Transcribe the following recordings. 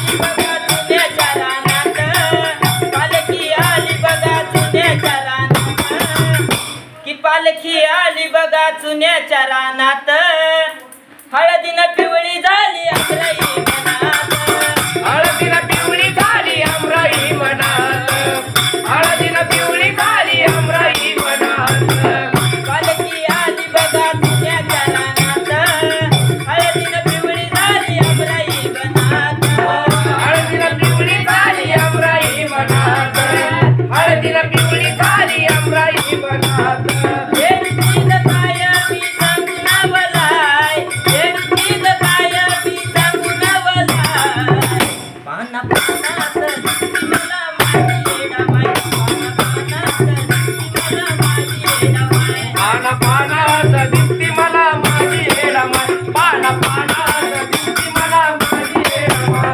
आली बघा चुन्याच्या रानात, पालखी आली बघा चुन्याच्या रानात, की पालखी आली बघा चुन्याच्या रानात, हळदीनं पिवळी झाली अमराई मनात, हळदीनं पिवळी झाली अमराई मनात, हळदीनं पिवळी झाली अमराई मनात, पालखी आली बघा चुन्याच्या रानात, हळदीनं पिवळी झाली अमराई मनात, हळदीनं पिवळी झाली अमराई मनात, हळदीनं पिवळी झाली अमराई मनात. हेडतीन काय मी सांगू नवलाय, हेडतीन काय मी सांगू नवलाय, पाना पानात दिसती मला माझी येडामाय, पाना पानात दिसती मला माझी येडामाय, पाना पानात दिसती मला माझी येडामाय, पाना पानात दिसती मला माझी येडामाय,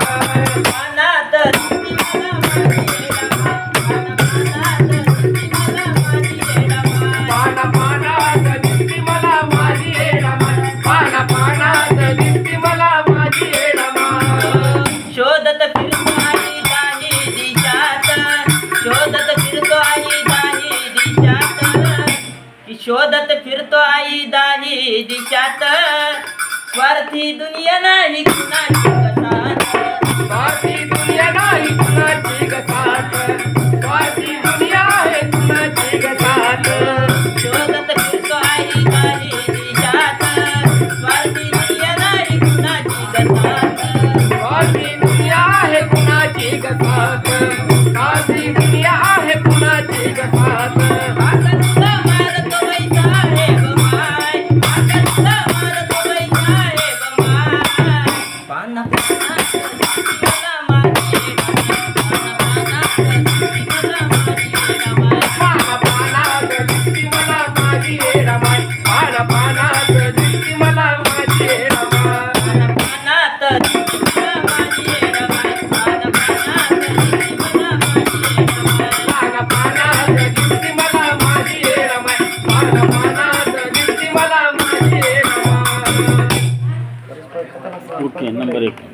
पाना पानात दिसती मला माझी येडामाय, पाना पानात दिसती मला माझी येडामाय. शोधत फिरतो आई दाही दिशात, शोधत फिरतो आई दाही दिशात, की शोधत फिरतो आई दाही दिशात, स्वार्थी दुनिया नाही कुणाची कसात, स्वार्थी दुनिया नाही कुणाची गसात, स्वार्थी दुनिया आहे कुणाची गसात. शोधत फिरतो आई दाही दिशात, स्वार्थी दुनिया नाही कुणाची कसात, स्वार्थी दुनिया आहे कुणाची गसात, स्वार्थी दुनिया आहे कुणाची गसात. आकाशला मारतो बाई साहेब माय, आकाशला मारतो बाई साहेब माय, पाना पानात दिसती मला माझी येडामाय, पाना पानात दिसती मला माझी येडामाय, पाना पानात दिसती मला माझी येडामाय, पाना पानात दिसती मला माझी येडामाय, पाना पानात दिसती मला माझी येडामाय, पाना पानात दिसती मला माझी येडामाय, पाना पानात दिसती मला माझी येडामाय. Okay, number 1.